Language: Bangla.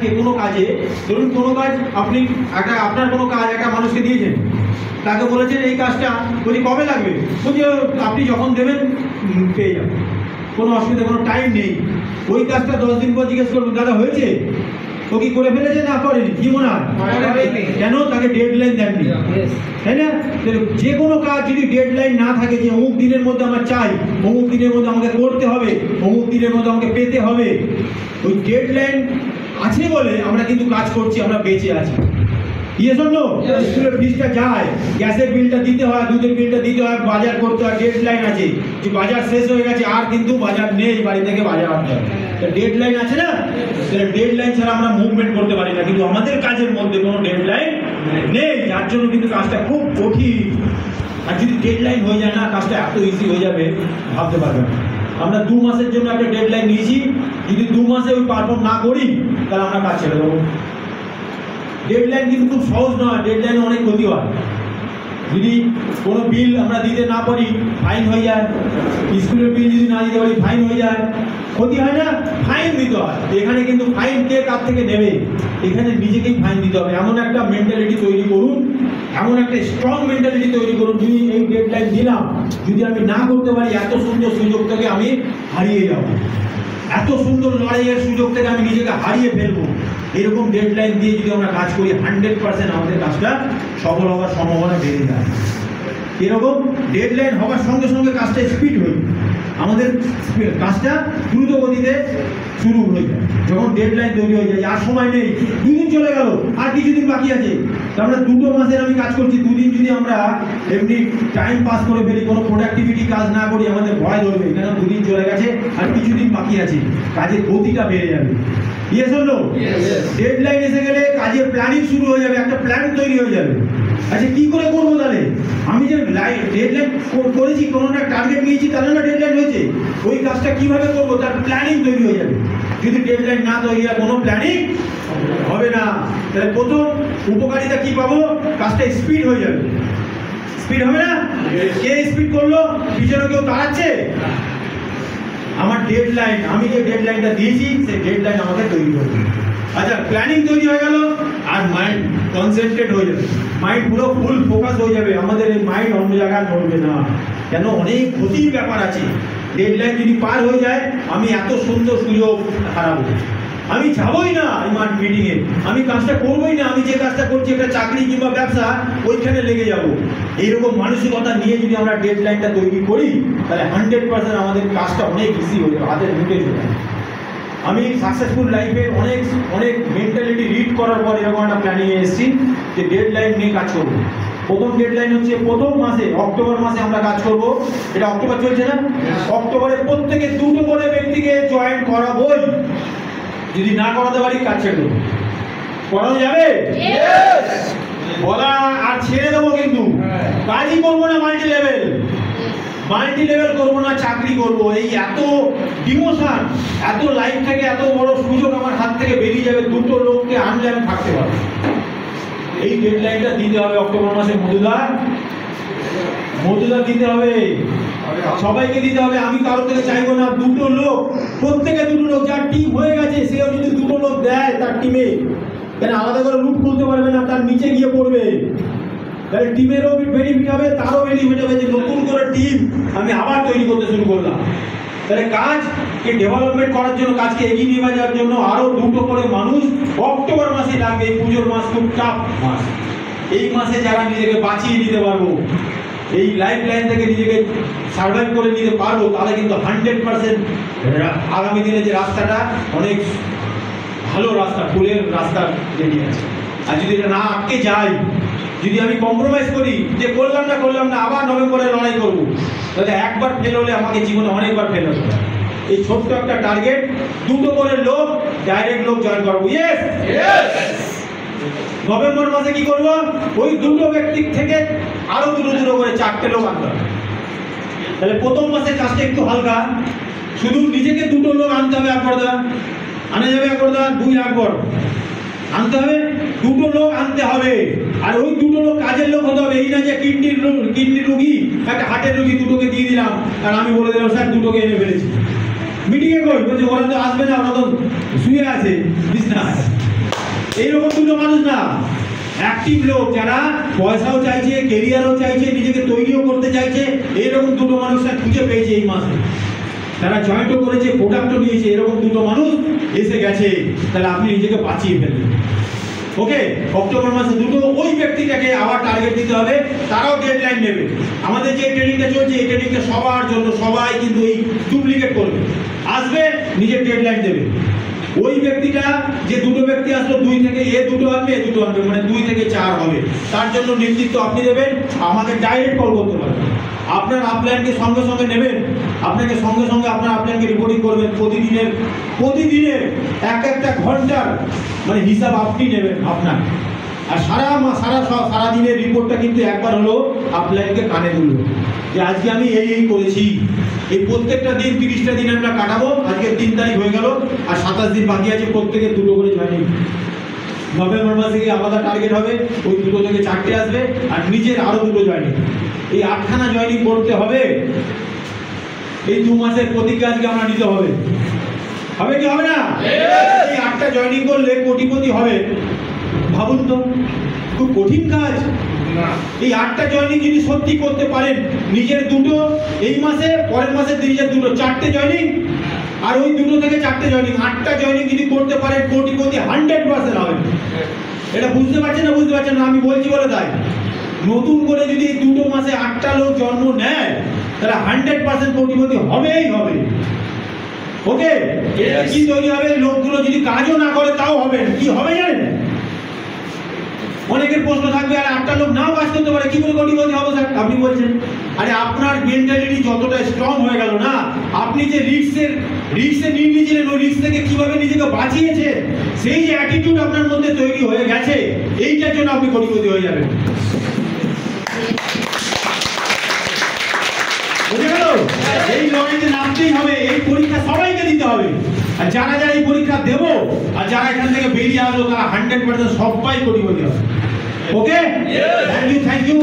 যে কোনো কাজে, ধরুন কোনো কাজ আপনি আপনার কোনো কাজ একটা মানুষকে দিয়েছেন, তাকে বলেছেন এই কাজটা, বলছি কবে লাগবে, বলছি আপনি যখন দেবেন পেয়ে যাবেন, কোনো অসুবিধা, কোনো টাইম নেই। ওই কাজটা 10 দিন পর জিজ্ঞেস করবেন দাদা হয়েছে, ও কি করে ফেলেছে না করেনি, কি মনে হয়? কেন? তাকে ডেডলাইন দেননি, তাই না? যে কোনো কাজ যদি ডেডলাইন না থাকে, যে অমুক দিনের মধ্যে আমার চাই, অমুক দিনের মধ্যে আমাকে করতে হবে, অমুক দিনের মধ্যে আমাকে পেতে হবে, ওই ডেডলাইন আছে বলে আমরা কিন্তু কাজ করছি, আমরা বেঁচে আছি। স্কুলের ফিসটা যায়, গ্যাসের বিলটা দিতে হয়, দুধের বিলটা দিতে হয়, বাজার করতে হয়, ডেডলাইন আছে, যে বাজার শেষ হয়ে গেছে আর কিন্তু বাজার নেই, বাড়ি থেকে বাজার আনতে হবে, ডেডলাইন আছে না? ডেডলাইন ছাড়া আমরা মুভমেন্ট করতে পারি না, কিন্তু আমাদের কাজের মধ্যে কোনো ডেডলাইন নেই, যার জন্য কিন্তু কাজটা খুব কঠিন। আর যদি ডেডলাইন হয়ে যায় না, কাজটা এত ইজি হয়ে যাবে ভাবতে পারবেন না। আমরা 2 মাসের জন্য একটা ডেডলাইন নিয়েছি, যদি 2 মাসে ওই পারফর্ম না করি তাহলে আমরা কাজ ছেড়ে দেবো। ডেডলাইন কিন্তু খুব সহজ নয়, ডেডলাইনে অনেক ক্ষতি হয়। যদি কোনো বিল আমরা দিতে না পারি ফাইন হয়ে যায়, স্কুলের বিল যদি না দিতে পারি ফাইন হয়ে যায়, ক্ষতি হয় না? ফাইন দিতে হয়। এখানে কিন্তু ফাইন কে কার থেকে নেবে? এখানে নিজেকেই ফাইন দিতে হবে। এমন একটা মেন্টালিটি তৈরি করুন, এমন একটা স্ট্রং মেন্টালিটি তৈরি করুন, যদি এই ডেডলাইন দিলাম, যদি আমি না করতে পারি, এত সুন্দর সুযোগ থেকে আমি হারিয়ে যাব, এত সুন্দর লড়াইয়ের সুযোগ থেকে আমি নিজেকে হারিয়ে ফেলবো। এরকম ডেডলাইন দিয়ে যদি আমরা কাজ করি, 100% আমাদের কাজটা সফল হওয়ার সম্ভাবনা বেড়ে যায়। এরকম ডেডলাইন হওয়ার সঙ্গে সঙ্গে কাজটা স্পিড হয়ে, আমাদের কাজটা দ্রুত গতিতে শুরু হয়ে যায়। যখন ডেডলাইন তৈরি হয়ে যায়, আর সময় নেই, 2 দিন চলে গেল, আর কিছুদিন বাকি আছে, আমরা 2 মাসের আমি কাজ করছি, 2 দিন যদি আমরা এমনি টাইম পাস করে ফেলি, কোনো প্রোডাক্টিভিটি কাজ না করি, আমাদের ভয় ধরবে, কেন 2 দিন চলে গেছে আর কিছুদিন বাকি আছে, কাজের গতিটা বেড়ে যাবে। Yes or no? ডেডলাইন এসে গেলে কাজের প্ল্যানিং শুরু হয়ে যাবে, একটা প্ল্যান তৈরি হয়ে যাবে। আচ্ছা কি করে করবো তাহলে? আমি যে ডেডলাইন করেছি, কোনো একটা টার্গেট নিয়েছি, তাহলে না ডেডলাইন হয়েছে, ওই কাজটা কিভাবে করবো তার প্ল্যানিং তৈরি হয়ে যাবে। যদি ডেডলাইন না তৈরি হয়, কোনো প্ল্যানিং হবে না। তাহলে প্রথম উপকারিতা কি পাবো? কাজটা স্পিড হয়ে যাবে। স্পিড হবে না? কে স্পিড করলো? পিছনে কেউ দাঁড়াচ্ছে? আমার ডেডলাইন, আমি যে ডেডলাইনটা দিয়েছি, সেই ডেডলাইন আমাকে তৈরি করবে। আচ্ছা, প্ল্যানিং তৈরি হয়ে গেল, আর মাইন্ড কনসেন্ট্রেট হয়ে যাবে, মাইন্ড পুরো ফুল ফোকাস হয়ে যাবে, আমাদের এই মাইন্ড অন্য জায়গায় ধরবে না। কেন? অনেক ক্ষতির ব্যাপার আছে। ডেডলাইন যদি পার হয়ে যায়, আমি এত সুন্দর সুযোগ হারাবো, আমি যাবই না এই মিটিংয়ে, আমি কাজটা করবোই না, আমি যে কাজটা করছি একটা চাকরি কিংবা ব্যবসা, ওইখানে লেগে যাব। এইরকম মানসিকতা নিয়ে যদি আমরা ডেডলাইনটা তৈরি করি, তাহলে 100% আমাদের কাজটা অনেক ইজি হয়ে যাবে, হাতের মুঠে চলে যাবে। আমি সাকসেসফুল লাইফে অনেক মেন্টালিটি রিড করার পর এরকম একটা প্ল্যানিংয়ে এসেছি যে ডেডলাইন নিয়ে কাজ করব। প্রথম ডেডলাইন হচ্ছে প্রথম মাসে, অক্টোবর মাসে আমরা কাজ করব। এটা অক্টোবর চলছে না? অক্টোবরে প্রত্যেকে 2টো করে ব্যক্তিকে জয়েন করাবোই। যদি না করাতে পারি, কাজ ছেড়ে দেবো। করানো যাবে? বলা আর ছেড়ে দেবো, কিন্তু কাজই করবো না। মাল্টি লেভেল করবো না, চাকরি করবো। এই এত ডিমোশন, এত লাইফ থেকে এত বড় সুযোগ আমার হাত থেকে বেরিয়ে যাবে, 2টো লোককে আনলে আমি থাকতে পারবো। এই ডেডলাইনটা দিতে হবে অক্টোবর মাসে। মধুদা দিতে হবে, সবাইকে দিতে হবে। আমি কারো থেকে চাইবো না 2টো লোক, প্রত্যেকে 2টো লোক, যার টিম হয়ে গেছে সেও যদি 2টো লোক দেয় তার টিমে, কেন আলাদা করে রুট খুলতে পারবে না, তার নিচে গিয়ে পড়বে। তাহলে টিমেরও বেনিফিট হবে, তারও বেনিফিট হবে, যে নতুন করে টিম আমি আবার তৈরি করতে শুরু করলাম। তাহলে কাজকে ডেভেলপমেন্ট করার জন্য, কাজকে এগিয়ে নিয়ে যাওয়ার জন্য আরও 2টো করে মানুষ অক্টোবর মাসে লাগবে। এই পুজোর মাস খুব টাফ মাস। এই মাসে যারা নিজেকে বাঁচিয়ে নিতে পারবো, এই লাইফ লাইন থেকে নিজেকে সার্ভাইভ করে নিতে পারবো, তাহলে কিন্তু 100% আগামী দিনে যে রাস্তাটা অনেক ভালো রাস্তা, ফুলের রাস্তা রেডি আছে। আর যদি এটা না আটকে যাই, যদি আমি কম্প্রোমাইজ করি যে করলাম না আবার নভেম্বরে লড়াই করবো, তাহলে একবার ফেল হলে আমাকে জীবনে অনেকবার ফেল হতে হবে। এই ছোট্ট একটা টার্গেট, 2টো করে লোক, ডাইরেক্ট লোক জয়েন করবো। ইয়েস, নভেম্বর মাসে কি করবো? ওই 2টো ব্যক্তি থেকে আরো 2টো করে 4টে লোক আনতে হবে। তাহলে প্রথম মাসে কাজটা একটু হালকা, শুধু নিজেকে 2টো লোক আনতে হবে। আনা যাবে 2 একবার আনতে হবে, 2টো লোক আনতে হবে। আর ওই 2টো লোক কাজের লোক হতে হবে। এই না যে কিডনি রুগী, একটা হার্টের রুগী, 2টোকে দিয়ে দিলাম, আর আমি বলে দিলাম স্যার 2টোকে এনে ফেলেছি। মিটিংয়ে কই বলছে ওরা তো আসবে না, ওরা তো শুয়ে আছে বিছনায়। এইরকম দুটো মানুষ না, অ্যাক্টিভ লোক যারা পয়সাও চাইছে, কেরিয়ারও চাইছে, নিজেকে তৈরিও করতে চাইছে, এইরকম দুটো মানুষরা খুঁজে পেয়েছে এই মাসে। তারা জয়েন্টও করেছে, প্রোডাক্টও নিয়েছে, এরকম দুটো মানুষ এসে গেছে। তাহলে আপনি নিজেকে বাঁচিয়ে ফেলবেন। ওকে, অক্টোবর মাসে দুটো ওই ব্যক্তিটাকে আবার টার্গেট দিতে হবে, তারাও ডেডলাইন নেবে। আমাদের যে ট্রেনিংটা চলছে এই ট্রেনিংটা সবার জন্য, সবাই কিন্তু এই ডুপ্লিকেট করবে, আসবে নিজের ডেডলাইন দেবে। ওই ব্যক্তিটা যে দুটো ব্যক্তি আসলো, 2 থেকে এ দুটো আনবে, এ দুটো আনবে, মানে 2 থেকে 4 হবে। তার জন্য নেতৃত্ব আপনি দেবেন, আমাকে ডাইরেক্ট কল করতে পারেন। আপনার আপলাইনকে সঙ্গে সঙ্গে নেবেন, আপনাকে সঙ্গে সঙ্গে আপনার আপলাইনকে রিপোর্টিং করবেন। প্রতিদিনের একটা ঘন্টার মানে হিসাব আপনি নেবেন আপনার। আর সারা দিনের রিপোর্টটা কিন্তু একবার হলো আপলাইনকে কানে তুলবে যে আজকে আমি এই করেছি। এই প্রত্যেকটা দিন 30টা দিন আমরা কাটাবো। আজকে 3 তারিখ হয়ে গেল, আর 27 দিন বাকি আছে। প্রত্যেকে 2টো করে জয়েনিং। নভেম্বর মাসে গিয়ে আলাদা টার্গেট হবে, ওই 2টো থেকে 4টে আসবে, আর নিজের আরো 2টো জয়েনিং। এই 8খানা জয়েনিং করতে হবে। এই 2 মাসের প্রতিজ্ঞা আজকে আমরা নিতে হবে। হবে কি হবে না? এই 8টা জয়েনিং করলে কোটিপতি হবে। ভাবুন তো, খুব কঠিন কাজ। এই 8টা জয়েনিং যদি সত্যি করতে পারেন, নিজের 2টো এই মাসে, পরের মাসে নিজের 2টো, 4টে জয়েনিং, আর ওই 2টো থেকে 4টে জয়েনিং, 8টা জয়েনিং যদি করতে পারেন, কোটিপতি 100% হবে। এটা বুঝতে পারছেন না? বুঝতে পারছেন না? আমি বলছি বলে তাই। নতুন করে যদি এই 2টো মাসে 8টা লোক জন্ম নেয়, তাহলে 100% কোটিপতি হবেই হবে। ওকে, কি তৈরি হবে? লোকগুলো যদি কাজও না করে তাও হবে। কি হবে জানেন? অনেকের প্রশ্ন থাকবে, আর 8টা লোক নাও কাজ করতে পারে, কি করে কোটিপতি হবে স্যার? আপনি বলছেন, আরে আপনার মেন্টালিটি যতটা স্ট্রং হয়ে গেল না, আপনি যে রিস্কে নিয়েছিলেন, ওই রিস্ক থেকে কিভাবে নিজেকে বাঁচিয়েছে, সেই যে অ্যাটিটিউড আপনার মধ্যে তৈরি হয়ে গেছে, এইটার জন্য আপনি কোটিপতি হয়ে যাবেন। বুঝে গেল? এই লড়াইতে নামতেই হবে। এই পরীক্ষা সবাইকে দিতে হবে। আর যারা এই পরীক্ষা দেব, আর যারা এখান থেকে বেরিয়ে আসলো, তারা 100% সবাই কোটিপতি হবে। ওকে, থ্যাংক ইউ।